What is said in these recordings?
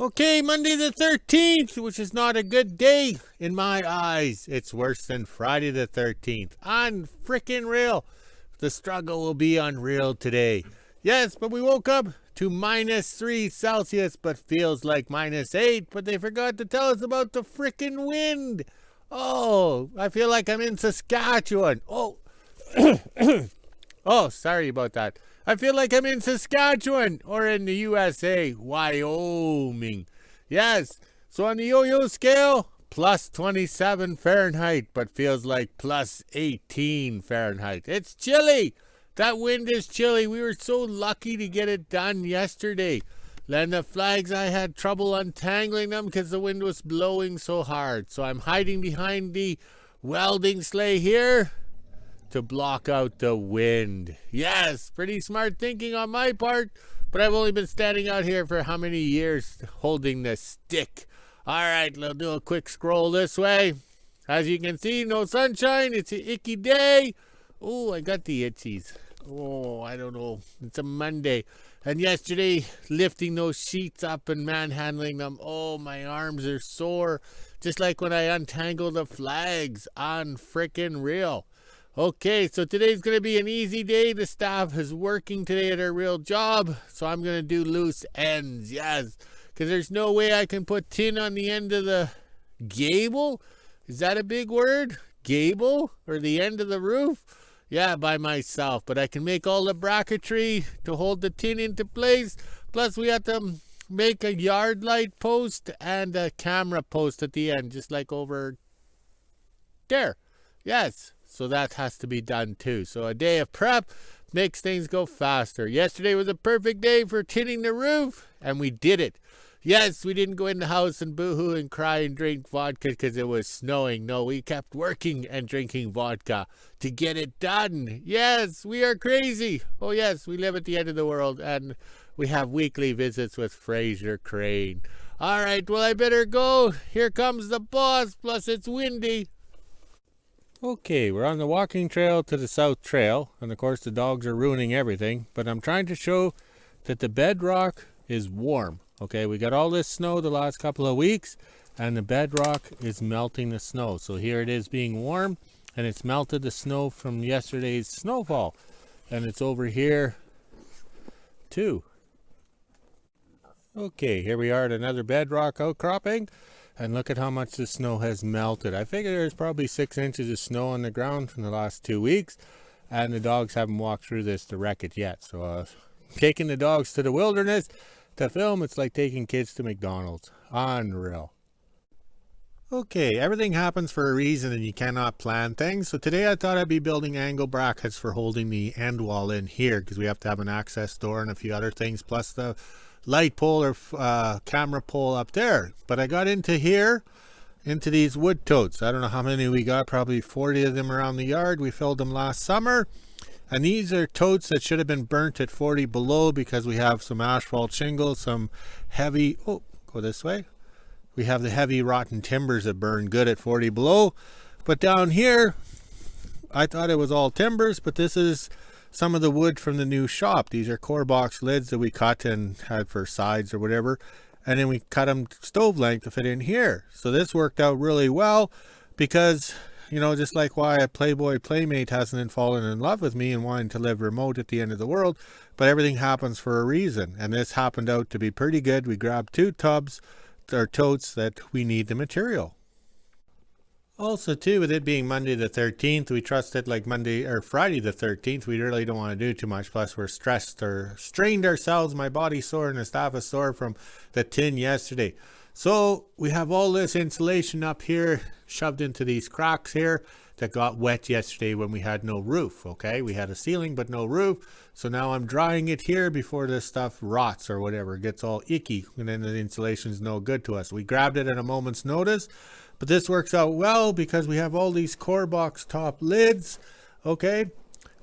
Okay, Monday the 13th, which is not a good day in my eyes. It's worse than Friday the 13th. On frickin' real. The struggle will be unreal today. Yes, but we woke up to -3 Celsius, but feels like -8. But they forgot to tell us about the frickin' wind. Oh, I feel like I'm in Saskatchewan. Oh, oh, sorry about that. I feel like I'm in Saskatchewan or in the USA, Wyoming. Yes, so on the yo-yo scale, +27 Fahrenheit, but feels like +18 Fahrenheit. It's chilly. That wind is chilly. We were so lucky to get it done yesterday. Then the flags, I had trouble untangling them because the wind was blowing so hard. So I'm hiding behind the welding sleigh here to block out the wind. Yes, pretty smart thinking on my part, but I've only been standing out here for how many years holding the stick. All right, let's do a quick scroll this way. As you can see, no sunshine. It's an icky day. Oh, I got the itchies. Oh, I don't know. It's a Monday. And yesterday, lifting those sheets up and manhandling them. Oh, my arms are sore. Just like when I untangle the flags on frickin' real. Okay, so today's going to be an easy day. The staff is working today at their real job, so I'm going to do loose ends, yes. Because there's no way I can put tin on the end of the gable. Is that a big word? Gable? Or the end of the roof? Yeah, by myself. But I can make all the bracketry to hold the tin into place. Plus, we have to make a yard light post and a camera post at the end, just like over there. Yes. So that has to be done too. So a day of prep makes things go faster. Yesterday was a perfect day for tinning the roof, and we did it. Yes, we didn't go in the house and boohoo and cry and drink vodka because it was snowing. No, we kept working and drinking vodka to get it done. Yes, we are crazy. Oh yes, we live at the end of the world, and we have weekly visits with Fraser Crane. All right, well, I better go. Here comes the boss, plus it's windy. Okay, we're on the walking trail to the South Trail, and of course the dogs are ruining everything, but I'm trying to show that the bedrock is warm. Okay, we got all this snow the last couple of weeks, and the bedrock is melting the snow. So here it is being warm, and it's melted the snow from yesterday's snowfall, and it's over here too. Okay, here we are at another bedrock outcropping. And look at how much the snow has melted. I figure there's probably 6 inches of snow on the ground from the last 2 weeks. And the dogs haven't walked through this to wreck it yet. So taking the dogs to the wilderness to film, it's like taking kids to McDonald's. Unreal. Okay, everything happens for a reason and you cannot plan things. So today I thought I'd be building angle brackets for holding the end wall in here, because we have to have an access door and a few other things, plus the light pole or camera pole up there. But I got into here, into these wood totes. I don't know how many we got, probably 40 of them around the yard. We filled them last summer. And these are totes that should have been burnt at 40 below, because we have some asphalt shingle, some heavy, oh, go this way. We have the heavy rotten timbers that burn good at 40 below. But down here, I thought it was all timbers, but this is some of the wood from the new shop. These are core box lids that we cut and had for sides or whatever, and then we cut them stove length to fit in here. So this worked out really well, because, you know, just like why a Playboy Playmate hasn't fallen in love with me and wanting to live remote at the end of the world, but everything happens for a reason, and this happened out to be pretty good. We grabbed 2 tubs or totes that we need the material. Also, too, with it being Monday the 13th, we trusted like Monday or Friday the 13th. We really don't want to do too much. Plus, we're stressed or strained ourselves. My body's sore and the staff is sore from the tin yesterday. So we have all this insulation up here shoved into these cracks here that got wet yesterday when we had no roof. Okay, we had a ceiling but no roof. So now I'm drying it here before this stuff rots or whatever. It gets all icky, and then the insulation's no good to us. We grabbed it at a moment's notice. But this works out well because we have all these core box top lids, okay?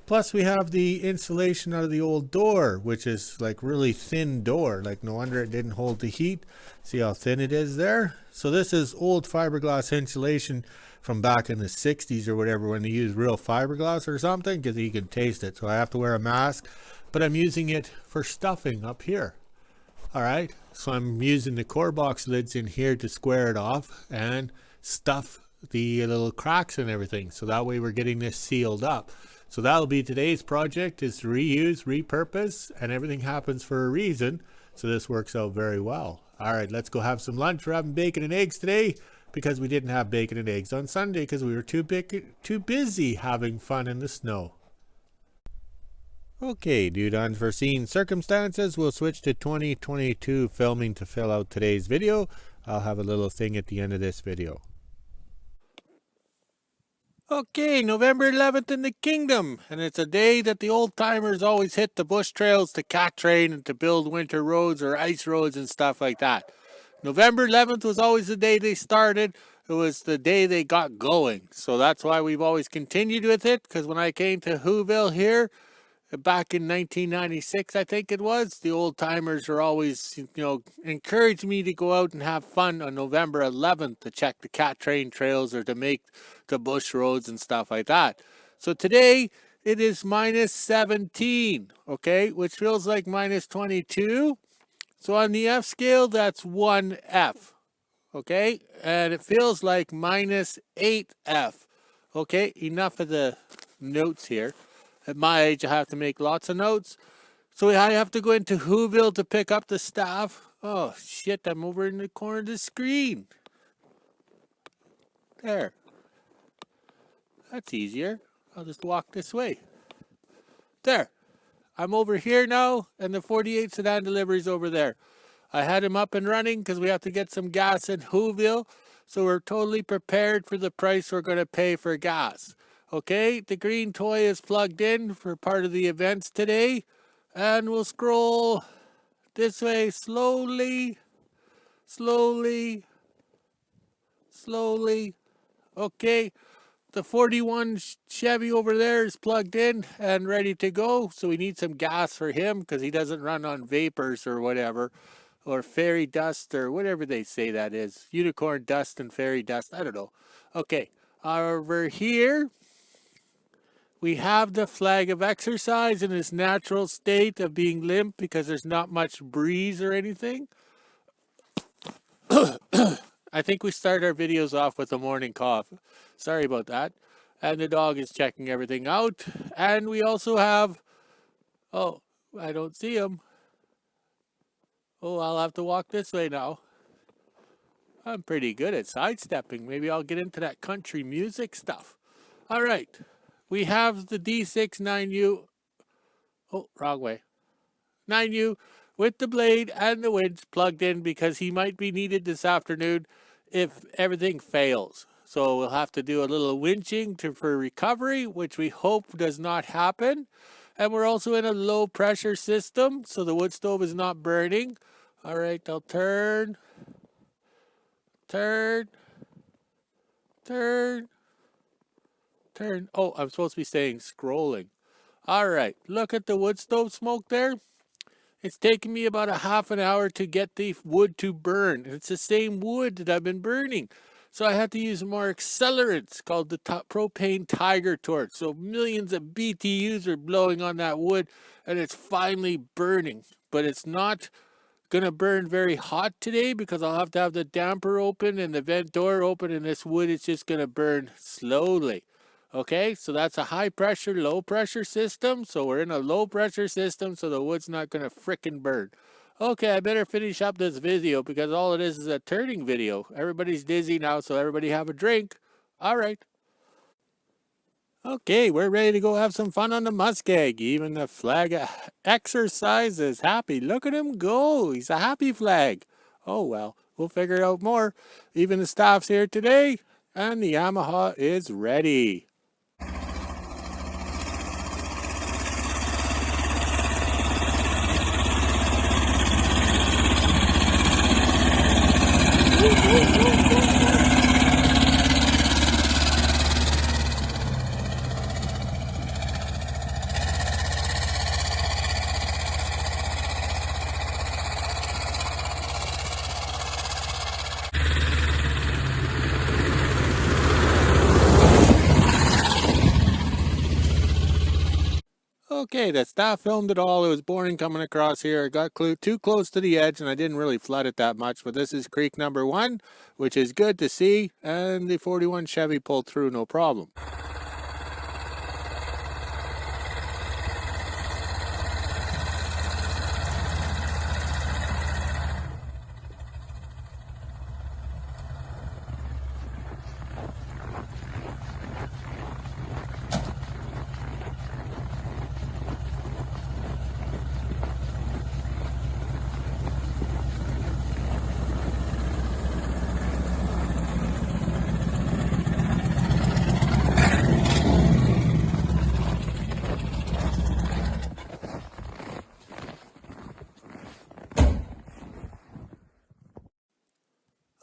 Plus we have the insulation out of the old door, which is like really thin door. Like no wonder it didn't hold the heat. See how thin it is there? So this is old fiberglass insulation from back in the 60s or whatever, when they used real fiberglass or something, because you can taste it. So I have to wear a mask, but I'm using it for stuffing up here. Alright, so I'm using the core box lids in here to square it off and stuff the little cracks and everything. So that way we're getting this sealed up. So that'll be today's project, is to reuse, repurpose, and everything happens for a reason. So this works out very well. Alright, let's go have some lunch. We're having bacon and eggs today because we didn't have bacon and eggs on Sunday because we were too busy having fun in the snow. Okay, due to unforeseen circumstances, we'll switch to 2022 filming to fill out today's video. I'll have a little thing at the end of this video. Okay, November 11th in the Kingdom, and it's a day that the old timers always hit the bush trails to cat train and to build winter roads or ice roads and stuff like that. November 11th was always the day they started. It was the day they got going. So that's why we've always continued with it, because when I came to WHO-ville here, back in 1996, I think it was, the old timers are always, encouraged me to go out and have fun on November 11th to check the cat train trails or to make the bush roads and stuff like that. So today it is minus 17, okay, which feels like minus 22. So on the F scale, that's 1F, okay, and it feels like minus 8F. Okay, enough of the notes here. At my age, I have to make lots of notes. So I have to go into WHO-ville to pick up the staff. Oh, shit, I'm over in the corner of the screen. There. That's easier. I'll just walk this way. There. I'm over here now, and the 48 sedan delivery's over there. I had him up and running because we have to get some gas in WHO-ville. So we're totally prepared for the price we're going to pay for gas. Okay, the green toy is plugged in for part of the events today, and we'll scroll this way slowly. Okay, the 41 Chevy over there is plugged in and ready to go, so we need some gas for him because he doesn't run on vapors or whatever, or fairy dust or whatever they say that is. Unicorn dust and fairy dust, I don't know. Okay, over here we have the flag of exercise in its natural state of being limp because there's not much breeze or anything. I think we start our videos off with a morning cough. Sorry about that. And the dog is checking everything out. And we also have... Oh, I don't see him. Oh, I'll have to walk this way now. I'm pretty good at sidestepping. Maybe I'll get into that country music stuff. All right. We have the D6 9U, oh, wrong way, 9U with the blade and the winch plugged in because he might be needed this afternoon if everything fails. So we'll have to do a little winching for recovery, which we hope does not happen. And we're also in a low pressure system, so the wood stove is not burning. All right, I'll turn. Oh, I'm supposed to be saying scrolling. All right, look at the wood stove smoke there. It's taken me about a half an hour to get the wood to burn. It's the same wood that I've been burning. So I had to use more accelerants called the propane tiger torch. So millions of BTUs are blowing on that wood and it's finally burning. But it's not going to burn very hot today because I'll have to have the damper open and the vent door open, and this wood is just going to burn slowly. Okay, so that's a high pressure, low pressure system. So we're in a low pressure system, so the wood's not going to frickin' burn. Okay, I better finish up this video because all it is a turning video. Everybody's dizzy now, so everybody have a drink. All right. Okay, we're ready to go have some fun on the muskeg. Even the flag exercise is happy. Look at him go. He's a happy flag. Oh, well, we'll figure out more. Even the staff's here today, and the Yamaha is ready. Okay, Okay, the staff filmed it all. It was boring coming across here. I got too close to the edge and I didn't really flood it that much. But this is creek number 1, which is good to see. And the 41 Chevy pulled through no problem.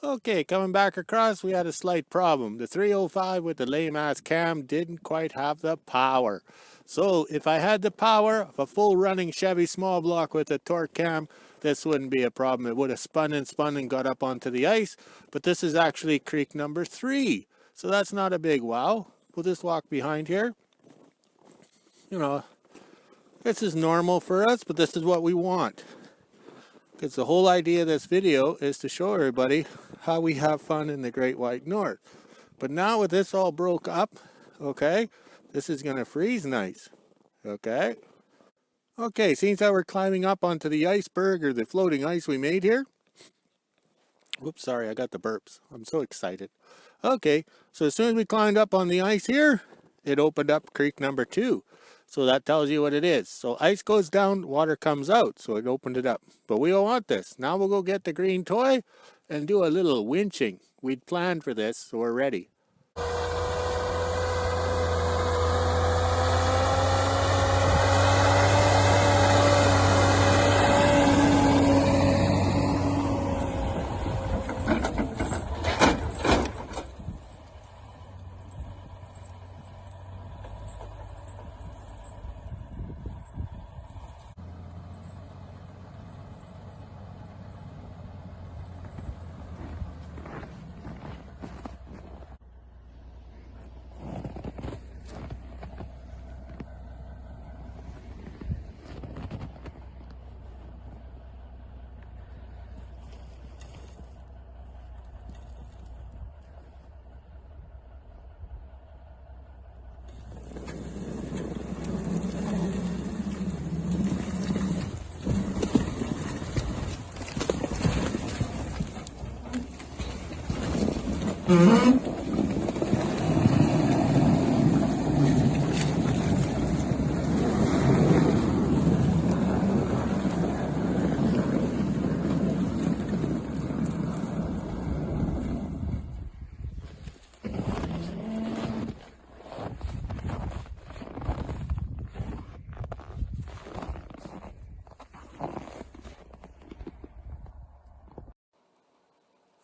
Okay, coming back across, we had a slight problem. The 305 with the lame-ass cam didn't quite have the power. So if I had the power of a full running Chevy small block with a torque cam, this wouldn't be a problem. It would have spun and got up onto the ice. But this is actually creek number 3. So that's not a big wow. We'll just walk behind here. You know, this is normal for us, but this is what we want. Because the whole idea of this video is to show everybody how we have fun in the Great White North. But now with this all broke up, okay, this is going to freeze nice, okay? Okay, seems how we're climbing up onto the iceberg or the floating ice we made here. Whoops, sorry, I got the burps. I'm so excited. Okay, so as soon as we climbed up on the ice here, it opened up creek number 2. So that tells you what it is. So ice goes down, water comes out. So it opened it up. But we don't want this. Now we'll go get the green toy and do a little winching. We'd planned for this, so we're ready.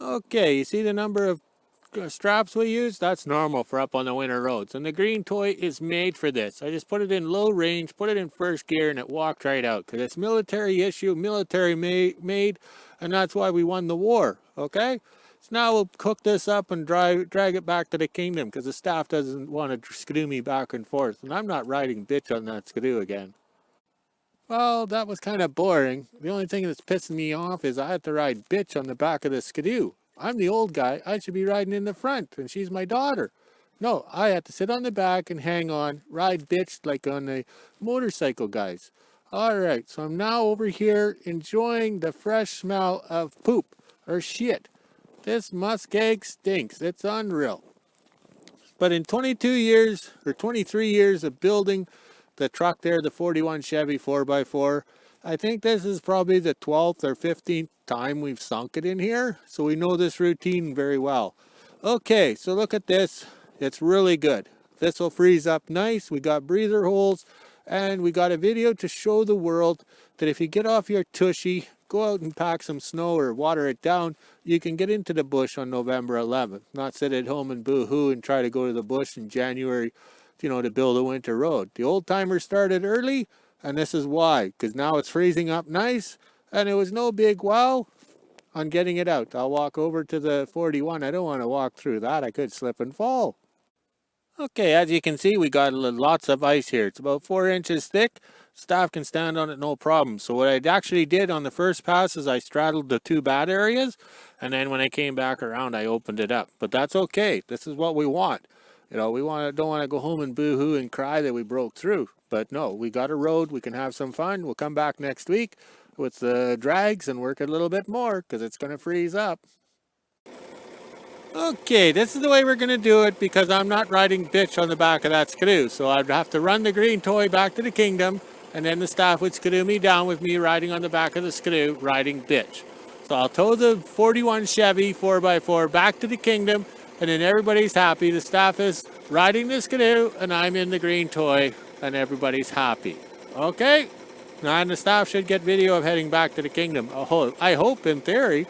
Okay, you see the number of straps we use? That's normal for up on the winter roads. And the green toy is made for this. I just put it in low range, put it in first gear, and it walked right out. Because it's military issue, military made, and that's why we won the war, okay? So now we'll cook this up and drag it back to the kingdom, because the staff doesn't want to skidoo me back and forth. And I'm not riding bitch on that skidoo again. Well, that was kind of boring. The only thing that's pissing me off is I have to ride bitch on the back of the skidoo. I'm the old guy. I should be riding in the front, and she's my daughter. No, I have to sit on the back and hang on, ride bitch like on the motorcycle guys. All right, so I'm now over here enjoying the fresh smell of poop or shit. This muskeg stinks. It's unreal. But in 22 years or 23 years of building the truck there, the 41 Chevy 4x4, I think this is probably the 12th or 15th time we've sunk it in here. So we know this routine very well. Okay, so look at this. It's really good. This will freeze up nice. We got breather holes and we got a video to show the world that if you get off your tushy, go out and pack some snow or water it down, you can get into the bush on November 11th. Not sit at home and boo-hoo and try to go to the bush in January, you know, to build a winter road. The old timers started early, and this is why, because now it's freezing up nice, and it was no big wow on getting it out. I'll walk over to the 41. I don't want to walk through that. I could slip and fall. Okay, as you can see, we got lots of ice here. It's about 4 inches thick. Staff can stand on it no problem. So what I actually did on the first pass is I straddled the 2 bad areas, and then when I came back around, I opened it up. But that's okay. This is what we want. You know, we don't want to go home and boo-hoo and cry that we broke through. But no, we got a road. We can have some fun. We'll come back next week with the drags and work a little bit more because it's going to freeze up. Okay, this is the way we're going to do it because I'm not riding bitch on the back of that skidoo. So I'd have to run the green toy back to the kingdom, and then the staff would skidoo me down with me riding on the back of the skidoo, riding bitch. So I'll tow the 41 Chevy 4x4 back to the kingdom, and then everybody's happy. The staff is riding the skidoo, and I'm in the green toy, and everybody's happy. Okay? Now, and the staff should get video of heading back to the kingdom. I hope, in theory.